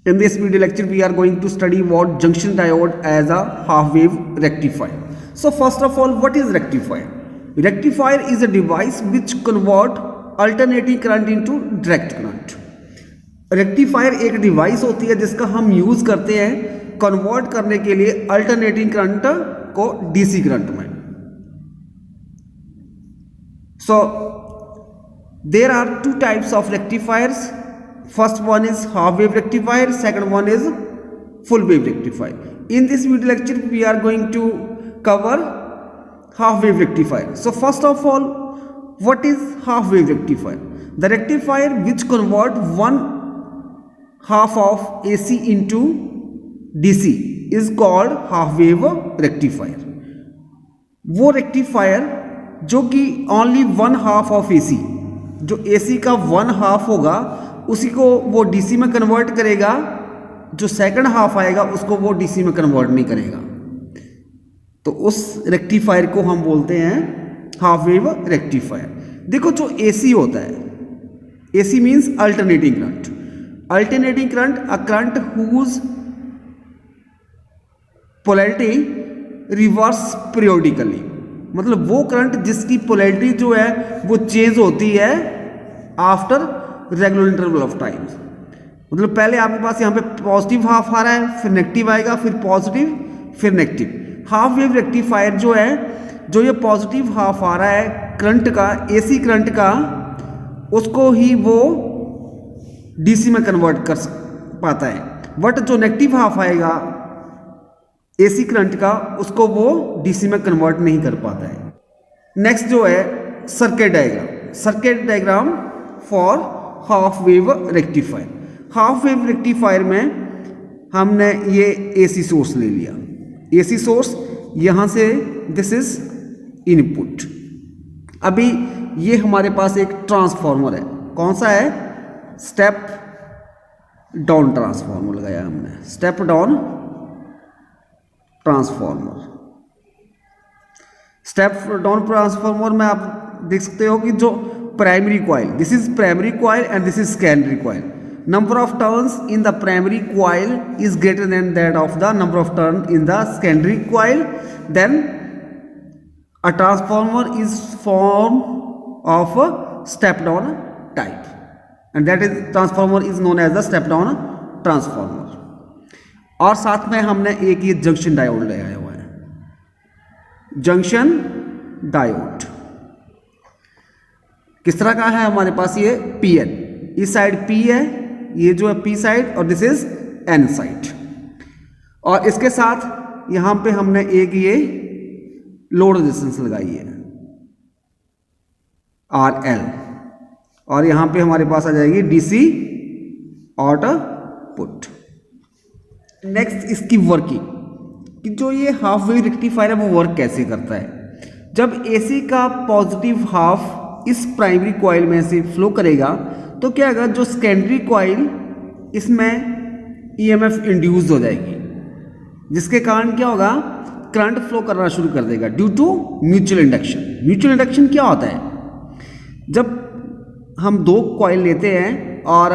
In this video lecture, we are going to study what junction diode as a half wave rectifier. So first of all, what is rectifier? Rectifier is a device which convert alternating current into direct current. Rectifier एक device होती है जिसका हम use करते हैं convert करने के लिए अल्टरनेटिंग करंट को डीसी करंट में. So there are two types of rectifiers. First one is half wave rectifier, second one is full wave rectifier. In this video lecture we are going to cover half wave rectifier. So first of all, what is half wave rectifier? The rectifier which convert one half of AC into DC is called half wave rectifier. वो rectifier जो कि only one half of AC, जो AC का one half होगा उसी को वो DC में कन्वर्ट करेगा, जो सेकंड हाफ आएगा उसको वो DC में कन्वर्ट नहीं करेगा. तो उस रेक्टिफायर को हम बोलते हैं हाफ वेव रेक्टिफायर. देखो जो AC होता है, AC means alternating current. Alternating current a current whose polarity reverse periodically, मतलब वो करंट जिसकी पोलैरिटी जो है वो चेंज होती है after regular interval of time. मतलब पहले आपके पास यहाँ पे पॉजिटिव हाफ आ रहा है, फिर नेगेटिव आएगा, फिर पॉजिटिव, फिर नेगेटिव. हाफ वेव रेक्टिफायर जो है, जो ये पॉजिटिव हाफ आ रहा है करंट का, AC करंट का, उसको ही वो DC में कन्वर्ट कर पाता है. बट जो नेगेटिव हाफ आएगा AC करंट का, उसको वो DC में कन्वर्ट नहीं कर पाता है. नेक्स्ट जो है circuit diagram. Circuit diagram for half wave rectifier. Half wave rectifier में हमने ये AC सोर्स ले लिया. AC सोर्स यहाँ से, दिस इज इनपुट. अभी ये हमारे पास एक ट्रांसफॉर्मर है. कौन सा है? स्टेप डाउन ट्रांसफॉर्मर लगाया हमने. Step down transformer. Step down transformer में आप देख सकते हो कि जो primary coil, this is primary coil and this is secondary coil. Number of turns in the primary coil is greater than that of the number of turn in the secondary coil. Then a transformer is form of step down type and that is transformer is known as the step down transformer. और साथ में हमने एक ये junction diode लगाया हुआ है. Junction diode किस तरह का है? हमारे पास ये PN, इस साइड P है, ये जो है P साइड, और दिस इज N साइड. और इसके साथ यहां पे हमने एक ये लोड रेजिस्टेंस लगाई है RL, और यहां पे हमारे पास आ जाएगी DC आउटपुट. नेक्स्ट इसकी वर्किंग, कि जो ये हाफ वेव रेक्टिफायर है वो वर्क कैसे करता है. जब AC का पॉजिटिव हाफ इस प्राइमरी कॉइल में से फ्लो करेगा तो क्या होगा, जो सेकेंडरी कॉइल इसमें EMF इंड्यूस हो जाएगी, जिसके कारण क्या होगा, करंट फ्लो करना शुरू कर देगा due to mutual induction. Mutual induction क्या होता है? जब हम दो कॉइल लेते हैं और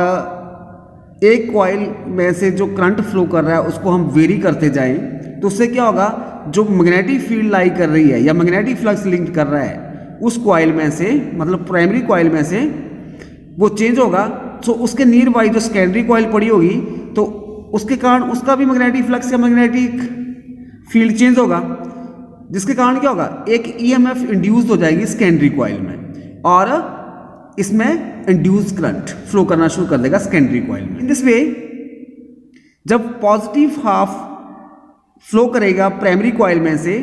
एक कॉइल में से जो करंट फ्लो कर रहा है उसको हम वेरी करते जाएं, तो उससे क्या होगा, जो मैग्नेटिक फील्ड लाई कर रही है या मैग्नेटिक फ्लक्स लिंक कर रहा है उस कॉइल में से, मतलब प्राइमरी कॉइल में से, वो चेंज होगा. तो उसके नियर बाई जो सेकेंडरी कॉइल पड़ी होगी तो उसके कारण उसका भी मैग्नेटिक फ्लक्स या मैग्नेटिक फील्ड चेंज होगा, जिसके कारण क्या होगा, एक EMF इंड्यूस हो जाएगी सेकेंडरी कॉइल में, और इसमें इंड्यूस करंट फ्लो करना शुरू कर देगा सेकेंडरी कॉइल में. इन दिस वे जब पॉजिटिव हाफ फ्लो करेगा प्राइमरी कॉइल में से,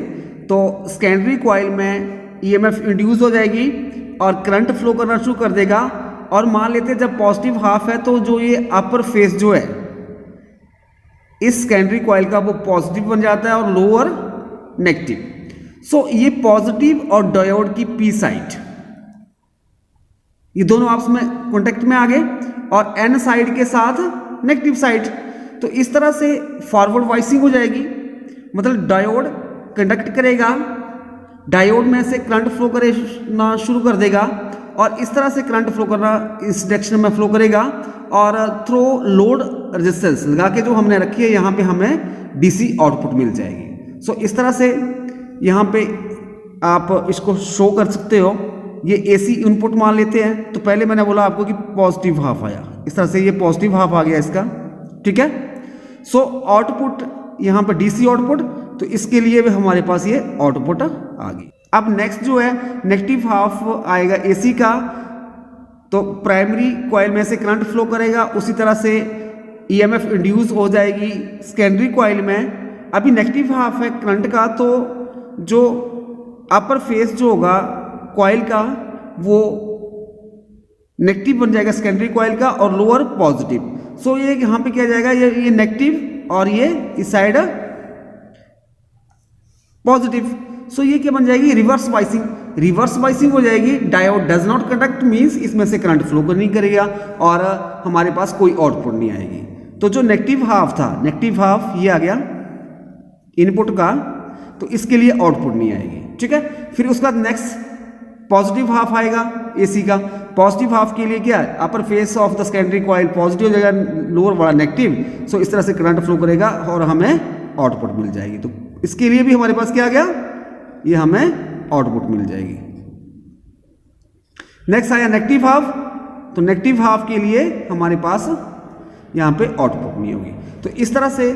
तो सेकेंडरी कॉइल में EMF इंड्यूस हो जाएगी और करंट फ्लो करना शुरू कर देगा. और मान लेते हैं जब पॉजिटिव हाफ है तो जो ये अपर फेस जो है इस सेकेंडरी कॉइल का, वो पॉजिटिव बन जाता है और लोअर नेगेटिव. सो ये पॉजिटिव और डायोड की P साइड, ये दोनों आपस में कॉन्टेक्ट में आ गए, और N साइड के साथ नेगेटिव साइड. तो इस तरह से फॉरवर्ड वाइसिंग हो जाएगी. मतलब डायोड कंडक्ट करेगा, डायोड में से करंट फ्लो करना शुरू कर देगा, और इस तरह से करंट फ्लो करना, इस डायरेक्शन में फ्लो करेगा और थ्रो लोड रेजिस्टेंस लगा के जो हमने रखी है यहाँ पे हमें डीसी आउटपुट मिल जाएगी। सो इस तरह से यहाँ पे आप इसको शो कर सकते हो। ये एसी इनपुट मान लेते हैं, तो पहले मैंने बोला आपको कि पॉजिटिव हाफ आया, इस तरह से ये पॉजिटिव हाफ आ गया इसका, ठीक है। सो आउटपुट यहाँ पर डीसी आउटपुट, तो इसके लिए भी हमारे पास ये आउटपुट आ गई। अब नेक्स्ट जो है नेगेटिव हाफ आएगा एसी का, तो प्राइमरी कॉइल में से करंट फ्लो करेगा, उसी तरह से ईएमएफ इंड्यूस हो जाएगी सेकेंडरी कॉइल में। अभी नेगेटिव हाफ है करंट का, तो जो अपर फेस जो होगा कॉइल का वो नेगेटिव बन जाएगा सेकेंडरी कॉइल का और लोअर पॉजिटिव। सो ये यहाँ पे क्या जाएगा, ये नेगेटिव और ये इस साइड पॉजिटिव। सो ये क्या बन जाएगी, रिवर्स बाइसिंग। रिवर्स बाइसिंग हो जाएगी, diode does not conduct means इसमें से करंट फ्लो नहीं करेगा और हमारे पास कोई आउटपुट नहीं आएगी। तो जो नेगेटिव हाफ था, नेगेटिव हाफ ये आ गया इनपुट का, तो इसके लिए आउटपुट नहीं आएगी, ठीक है। फिर उसके बाद नेक्स्ट पॉजिटिव हाफ आएगा एसी का। पॉजिटिव हाफ के लिए क्या है, अपर face of the secondary coil positive हो जाएगा, लोअर वाला नेगेटिव। सो इस तरह से करंट फ्लो करेगा और हमें आउटपुट मिल जाएगी। तो इसके लिए भी हमारे पास क्या आ गया, ये हमें आउटपुट मिल जाएगी। नेक्स्ट आया नेगेटिव हाफ, तो नेगेटिव हाफ के लिए हमारे पास यहाँ पे आउटपुट नहीं होगी। तो इस तरह से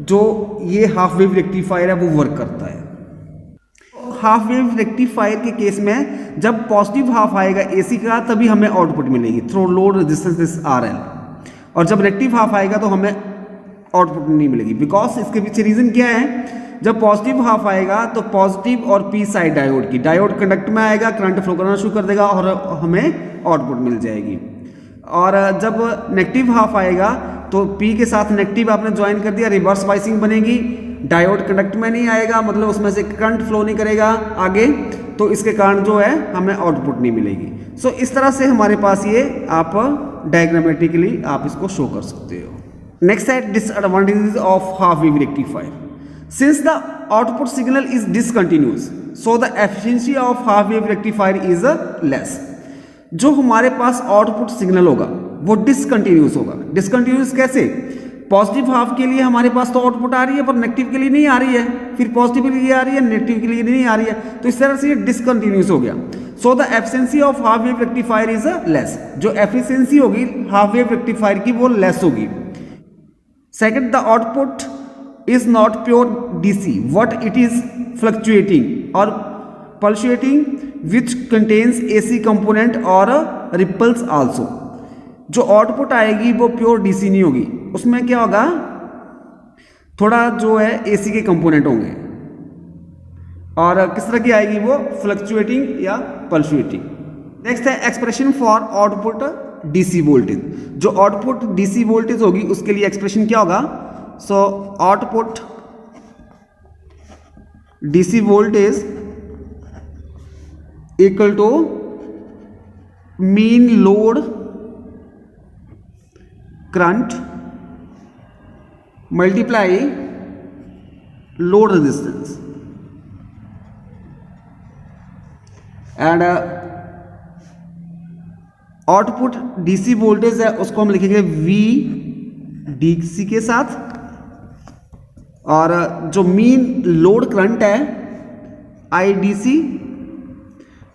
जो ये हाफ वेव रेक्टिफायर है वो वर्क करता है। हाफ वेव रेक्टिफायर के केस में जब पॉजिटिव हाफ आएगा एसी का, तभी हमें आउटपुट मिलेगी थ्रू लोड रेजिस्टेंस आरएल, और जब नेगेटिव हाफ आएगा तो हमें आउटपुट नहीं मिलेगी। बिकॉज इसके पीछे रीजन क्या है, जब पॉजिटिव हाफ आएगा तो पॉजिटिव और पी साइड डायोड की, डायोड कंडक्ट में आएगा, करंट फ्लो करना शुरू कर देगा और हमें आउटपुट मिल जाएगी। और जब नेगेटिव हाफ आएगा तो पी के साथ नेगेटिव आपने ज्वाइन कर दिया, रिवर्स बाइसिंग बनेगी, डायोड कंडक्ट में नहीं आएगा, मतलब उसमें से करंट फ्लो नहीं करेगा आगे, तो इसके कारण जो है हमें आउटपुट नहीं मिलेगी। सो इस तरह से हमारे पास ये आप डायग्रामेटिकली आप इसको शो कर सकते हो। नेक्स्ट है disadvantages of half wave rectifier. Since the output signal is discontinuous, so the efficiency of half wave rectifier is less. जो हमारे पास आउटपुट सिग्नल होगा वो डिसकंटिन्यूस होगा। डिसकंटिन्यूस कैसे, पॉजिटिव हाफ के लिए हमारे पास तो आउटपुट आ रही है पर नेगेटिव के लिए नहीं आ रही है, फिर पॉजिटिव के लिए आ रही है, नेगेटिव के लिए नहीं आ रही है, तो इस तरह से ये डिसकंटिन्यूस हो गया। So the efficiency of half wave rectifier is less. जो एफिशिएंसी होगी हाफ वेव रेक्टिफायर की वो लेस होगी। Second, the output is not pure DC, what it is fluctuating or pulsating which contains AC component or ripples also। जो output आएगी वो pure DC नहीं होगी, उसमें क्या होगा, थोड़ा जो है AC के कंपोनेंट होंगे और किस तरह की आएगी वो, फ्लक्चुएटिंग या पल्सुएटिंग। नेक्स्ट है expression for output DC voltage. जो आउटपुट DC वोल्टेज होगी उसके लिए एक्सप्रेशन क्या होगा, so output DC voltage equal to mean load current multiply load resistance, and output DC voltage है उसको हम लिखेंगे VDC के साथ, और जो मीन लोड करंट है IDC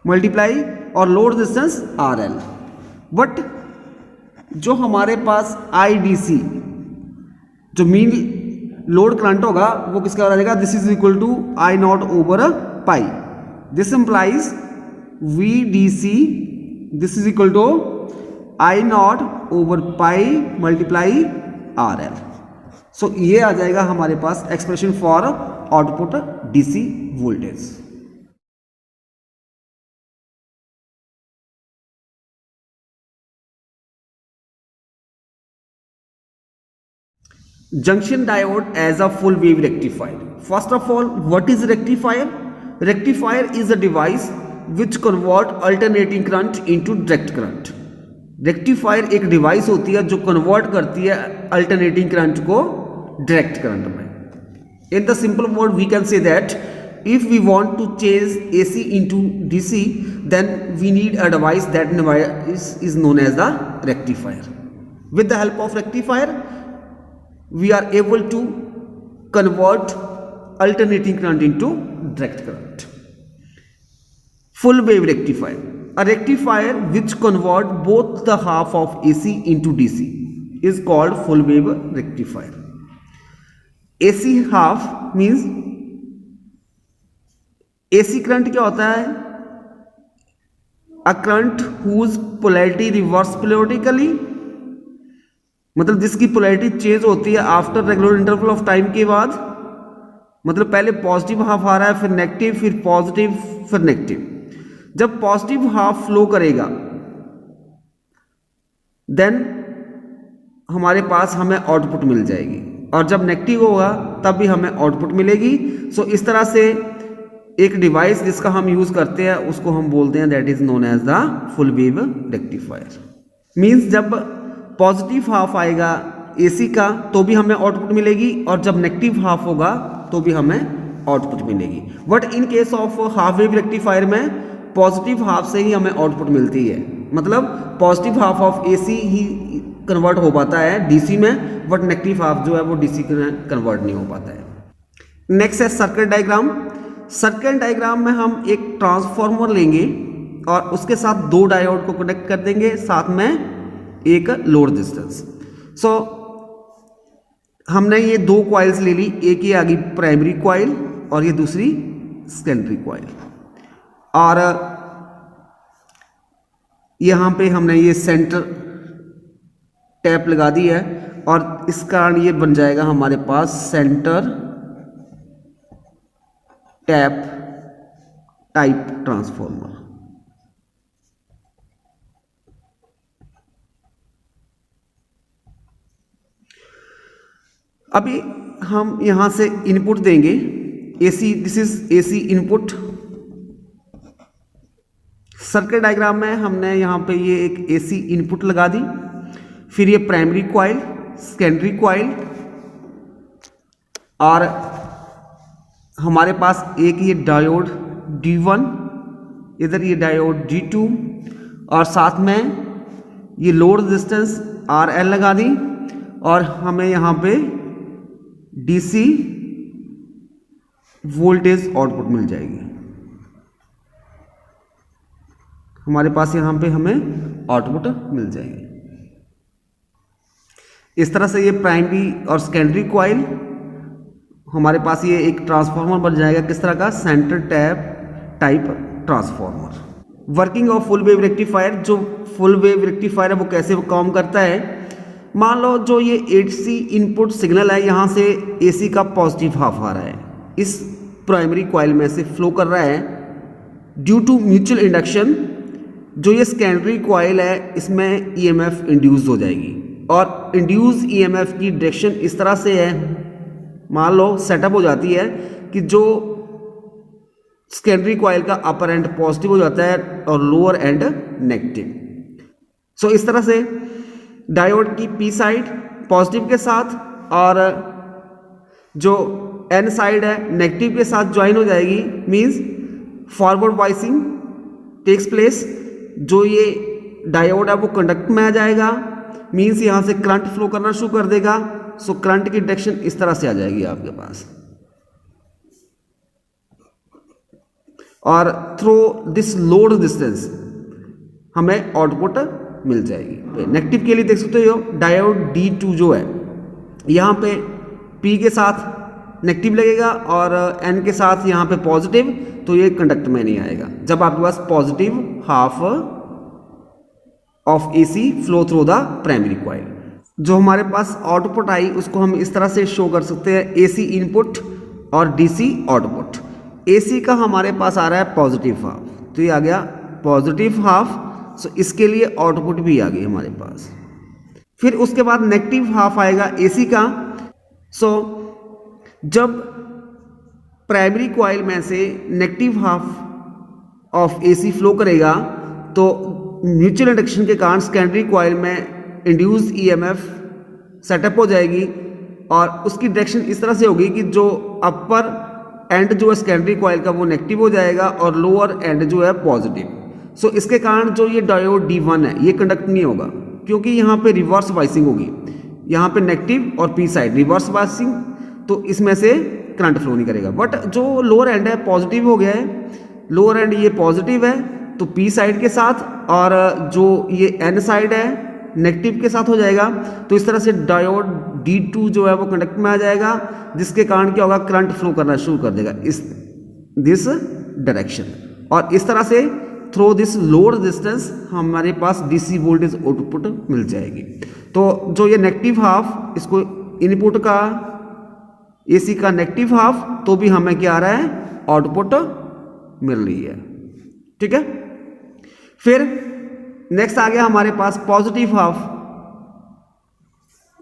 मल्टीप्लाई और लोड रेजिस्टेंस RL। बट जो हमारे पास IDC जो मीन लोड करंट होगा वो किसका हो जाएगा, this is equal to I naught over pi. This implies VDC this is equal to I naught over pi multiply RL। So ये आ जाएगा हमारे पास expression for output DC voltage. Junction diode as a full wave rectifier. First of all, what is rectifier? Rectifier is a device which convert alternating current into direct current. Rectifier एक device होती है जो convert करती है alternating current को direct current में। In the simple word we can say that if we want to change AC into DC, then we need a device, that device is known as the rectifier. With the help of rectifier, we are able to convert alternating current into direct current. Full wave rectifier, a rectifier which convert both the half of AC into DC is called full wave rectifier. AC half means AC current क्या होता है? A current whose polarity reverse periodically, मतलब जिसकी polarity change होती है after regular interval of time के बाद, मतलब पहले पॉजिटिव हाफ आ रहा है, फिर नेगेटिव, फिर पॉजिटिव, फिर नेगेटिव. जब पॉजिटिव हाफ फ्लो करेगा देन हमारे पास हमें आउटपुट मिल जाएगी, और जब नेगेटिव होगा तब भी हमें आउटपुट मिलेगी. सो इस तरह से एक डिवाइस जिसका हम यूज करते हैं उसको हम बोलते हैं that is known as the full wave rectifier. Means जब पॉजिटिव हाफ आएगा एसी का तो भी हमें आउटपुट मिलेगी, और जब नेगेटिव हाफ होगा तो भी हमें आउटपुट मिलेगी. But in case of half wave rectifier में पॉजिटिव हाफ से ही हमें आउटपुट मिलती है, मतलब positive half of AC he convert हो पाता है डीसी में, बट नेगेटिव हाफ जो है वो डीसी में कन्वर्ट नहीं हो पाता है. नेक्स्ट है सर्किट डायग्राम. सर्किट डायग्राम में हम एक ट्रांसफार्मर लेंगे और उसके साथ दो डायोड को कनेक्ट कर देंगे, साथ में एक लोड रेजिस्टेंस. सो हमने ये दो कॉइल्स ले ली, एक ये आ गई प्राइमरी कॉइल और ये दूसरी सेकेंडरी कॉइल, और यहाँ पे हमने ये सेंटर टैप लगा दी है, और इस कारण ये बन जाएगा हमारे पास सेंटर टैप टाइप ट्रांसफार्मर. अभी हम यहां से इनपुट देंगे AC, this is AC input. Circuit diagram में हमने यहां पे ये एक एसी इनपुट लगा दी, फिर ये प्राइमरी कॉइल, सेकेंडरी कॉइल, और हमारे पास एक ये डायोड D1, इधर ये डायोड D2, और साथ में ये लोड रेजिस्टेंस RL लगा दी, और हमें यहाँ पे DC वोल्टेज आउटपुट मिल जाएगी. हमारे पास यहाँ पे हमें आउटपुट मिल जाएगी. इस तरह से ये प्राइमरी और सेकेंडरी कॉइल, हमारे पास ये एक ट्रांसफार्मर बन जाएगा. किस तरह का? Centre tap type transformer. Working of full wave rectifier, जो फुल वेव रेक्टिफायर है वो कैसे काम करता है? मान लो जो ये एसी इनपुट सिग्नल है, यहाँ से एसी का पॉजिटिव हाफ आ रहा है, इस प्राइमरी कॉइल में से फ्लो कर रहा है. ड्यू टू म्यूचुअल इंडक्शन, जो ये सेकेंडरी कॉइल है इसमें ईएमएफ इंड्यूस हो जाएगी, और इंड्यूस ईएमएफ की डायरेक्शन इस तरह से है, मान लो सेटअप हो जाती है कि जो सेकेंडरी कॉइल का अपर एंड पॉजिटिव हो जाता है और लोअर एंड नेगेटिव. सो इस तरह से डायोड की पी साइड पॉजिटिव के साथ और जो एन साइड है नेगेटिव के साथ ज्वाइन हो जाएगी. Means forward biasing takes place. जो ये डायोड है वो कंडक्ट में आ जाएगा, मींस यहाँ से करंट फ्लो करना शुरू कर देगा. सो करंट की डायरेक्शन इस तरह से आ जाएगी आपके पास, और थ्रू दिस लोड रेजिस्टेंस हमें आउटपुट मिल जाएगी. नेगेटिव के लिए देख सकते हो डायोड D2 जो है यहाँ पे P के साथ नेगेटिव लगेगा और N के साथ यहाँ पे पॉजिटिव, तो ये कंडक्ट में नहीं आएगा जब आपके पास positive half of AC flow through the primary coil. जो हमारे पास आउटपुट आई उसको हम इस तरह से शो कर सकते हैं, AC इनपुट और DC आउटपुट. AC का हमारे पास आ रहा है पॉजिटिव हाफ, तो ये आ गया पॉजिटिव हाफ. सो इसके लिए आउटपुट भी आ गई हमारे पास. फिर उसके बाद नेगेटिव हाफ आएगा AC का. सो जब प्राइमरी कॉइल में से negative half of AC flow करेगा तो म्यूचुअल इंडक्शन के कारण सेकेंडरी कॉइल में इंड्यूस EMF सेटअप हो जाएगी, और उसकी डायरेक्शन इस तरह से होगी कि जो अपर एंड जो है सेकेंडरी कॉइल का वो नेगेटिव हो जाएगा और लोअर एंड जो है पॉजिटिव। सो इसके कारण जो ये डायोड D1 है ये कंडक्ट नहीं होगा, क्योंकि यहाँ पे रिवर्स वाइसिंग होगी, यहाँ पे नेगेटिव और पी साइड रिवर्स वाइसिंग, तो इसमें से करंट फ्लो नहीं करेगा। बट जो लोअर एंड है पॉजिटिव हो गया है, लोअर एंड ये पॉजिटिव है तो पी साइड के साथ, और जो ये एन साइड है नेगेटिव के साथ हो जाएगा। तो इस तरह से डायोड D2 जो है वो कंडक्ट में आ जाएगा, जिसके कारण क्या होगा, करंट फ्लो करना शुरू कर देगा इस दिस डायरेक्शन, और इस तरह से थ्रू दिस लोड रेजिस्टेंस हमारे पास डीसी वोल्टेज आउटपुट मिल जाएगी। तो जो ये नेगेटिव हाफ, इसको इनपुट का एसी का नेगेटिव हाफ, तो भी हमें क्या आ रहा है, आउटपुट मिल रही है। ठीक है, फिर नेक्स्ट आ गया हमारे पास पॉजिटिव हाफ।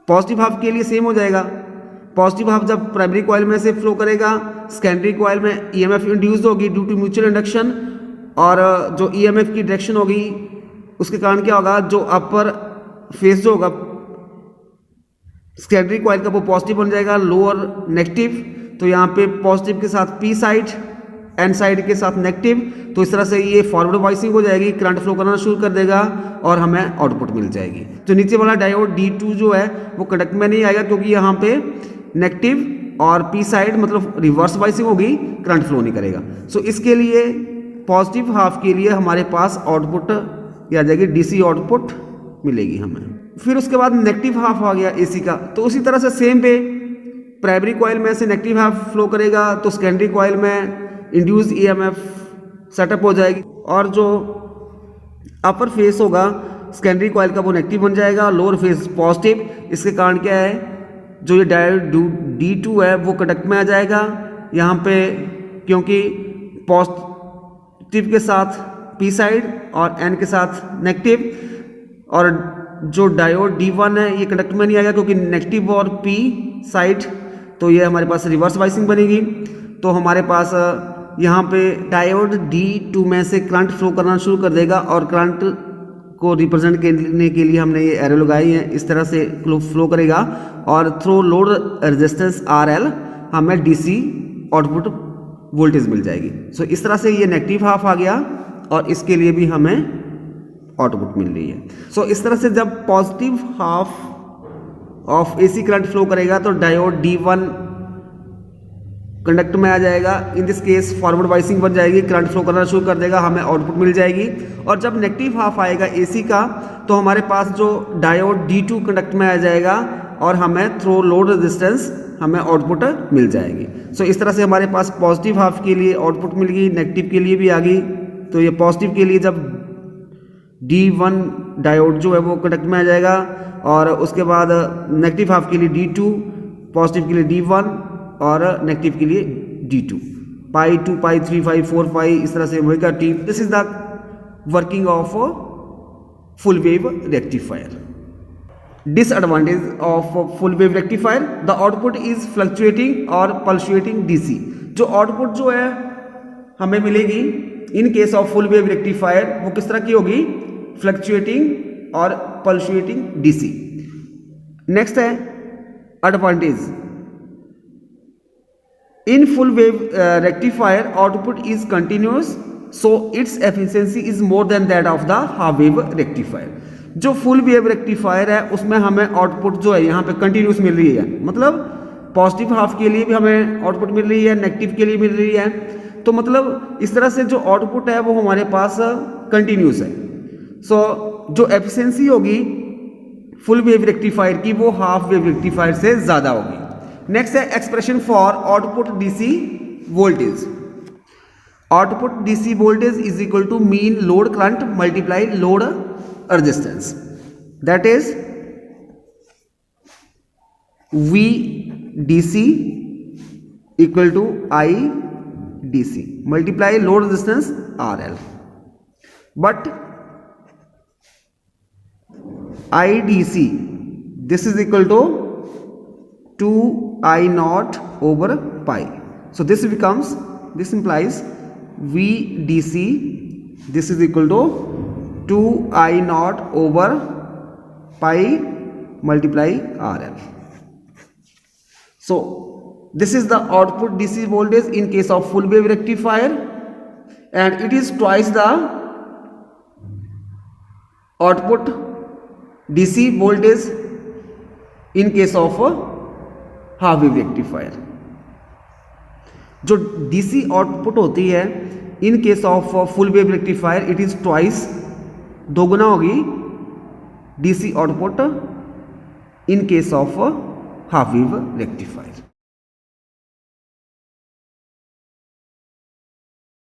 पॉजिटिव हाफ के लिए सेम हो जाएगा। पॉजिटिव हाफ जब प्राइमरी कॉइल में से फ्लो करेगा, सेकेंडरी कॉइल में ईएमएफ इंड्यूस्ड होगी ड्यू टू म्यूचुअल इंडक्शन, और जो ईएमएफ की डायरेक्शन होगी उसके कारण क्या होगा, जो अपर फेस जो होगा सेकेंडरी कॉइल का वो पॉजिटिव बन जाएगा, लोअर नेगेटिव। तो यहाँ पे पॉजिटिव के साथ पी साइड, एन साइड के साथ नेगेटिव, तो इस तरह से ये फॉरवर्ड वाइसिंग हो जाएगी, करंट फ्लो करना शुरू कर देगा और हमें आउटपुट मिल जाएगी। तो नीचे वाला डायोड D2 जो है वो कंडक्ट में नहीं आएगा, क्योंकि यहाँ पे नेगेटिव और पी साइड मतलब रिवर्स वाइसिंग होगी, करंट फ्लो नहीं करेगा। सो इसके लिए पॉजिटिव हाफ के लिए हमारे पास आउटपुट आ जाएगी, डीसी आउटपुट मिलेगी हमें। फिर उसके बाद नेगेटिव हाफ आ गया एसी का, तो उसी तरह से सेम पे प्राइमरी कॉइल में से नेगेटिव हाफ फ्लो करेगा, तो सेकेंडरी कॉइल में इंड्यूस्ड ईएमएफ सेटअप हो जाएगी, और जो अपर फेस होगा सेकेंडरी कॉइल का वो नेगेटिव बन जाएगा, लोअर फेस पॉजिटिव। इसके कारण क्या है, जो ये डायोड D2 है वो कंडक्ट में आ जाएगा यहाँ पे, क्योंकि पॉजिटिव के साथ पी साइड और एन के साथ नेगेटिव, और जो डायोड D1 है ये कंडक्ट में नहीं आएगा क्योंकि नेगेटिव और पी साइड, तो ये हमारे पास रिवर्स वाइसिंग बनेगी। तो हमारे पास यहाँ पे डायोड D2 में से करंट फ्लो करना शुरू कर देगा, और करंट को रिप्रेजेंट करने के लिए हमने ये एरो लगाई है, इस तरह से फ्लो करेगा, और थ्रू लोड रेजिस्टेंस RL हमें डीसी आउटपुट वोल्टेज मिल जाएगी। सो इस तरह से ये नेगेटिव हाफ आ गया, और इसके लिए भी हमें आउटपुट मिल रही है। सो इस तरह से जब positive half of AC current flow करेगा तो डायोड D1 कंडक्ट में आ जाएगा, इन दिस केस फॉरवर्ड वाइसिंग बन जाएगी, करंट फ्लो करना शुरू कर देगा, हमें आउटपुट मिल जाएगी। और जब नेगेटिव हाफ आएगा एसी का, तो हमारे पास जो डायोड D2 कंडक्ट में आ जाएगा, और हमें थ्रू लोड रेजिस्टेंस हमें आउटपुट मिल जाएगी। सो इस तरह से हमारे पास पॉजिटिव हाफ के लिए आउटपुट मिल गई, नेगेटिव के लिए भी आ गई। तो ये पॉजिटिव के लिए जब D1 डायोड जो है वो कंडक्ट में आ जाएगा, और उसके बाद नेगेटिव हाफ के लिए D2, पॉजिटिव के लिए D1 और नेगेटिव के लिए D2, पाई 2 पाई 3 पाई 4 पाई, इस तरह से omega T. This is the working of full wave rectifier. Disadvantage of full wave rectifier, the output is fluctuating और पल्सुएटिंग डीसी। जो आउटपुट जो है हमें मिलेगी in case of full wave rectifier, वो किस तरह की होगी, फ्लक्चुएटिंग और पल्सुएटिंग डीसी। नेक्स्ट है advantage, in full wave rectifier output is continuous, so its efficiency is more than that of the half wave rectifier। जो फुल वेव रेक्टिफायर है उसमें हमें आउटपुट जो है यहाँ पे कंटिन्यूस मिल रही है, मतलब पॉजिटिव हाफ के लिए भी हमें आउटपुट मिल रही है, नेगेटिव के लिए मिल रही है। तो मतलब इस तरह से जो आउटपुट है वो हमारे पास कंटिन्यूस है। सो जो एफिशिएंसी होगी फुल वेव रेक्टिफायर की वो हाफ वेव रेक्टिफायर से ज़्यादा होगी। नेक्स्ट है expression for output DC voltage. Output DC voltage is equal to mean load current multiply load resistance, that is V DC equal to I DC multiply load resistance RL। But I DC this is equal to 2I0 over pi. So this implies VDC, this is equal to 2I0 over pi multiply RL. So This is the output DC voltage in case of full wave rectifier, and it is twice the output DC voltage in case of half wave rectifier. जो DC output होती है in case of full wave rectifier, it is twice, दोगुना होगी DC output in case of half wave rectifier.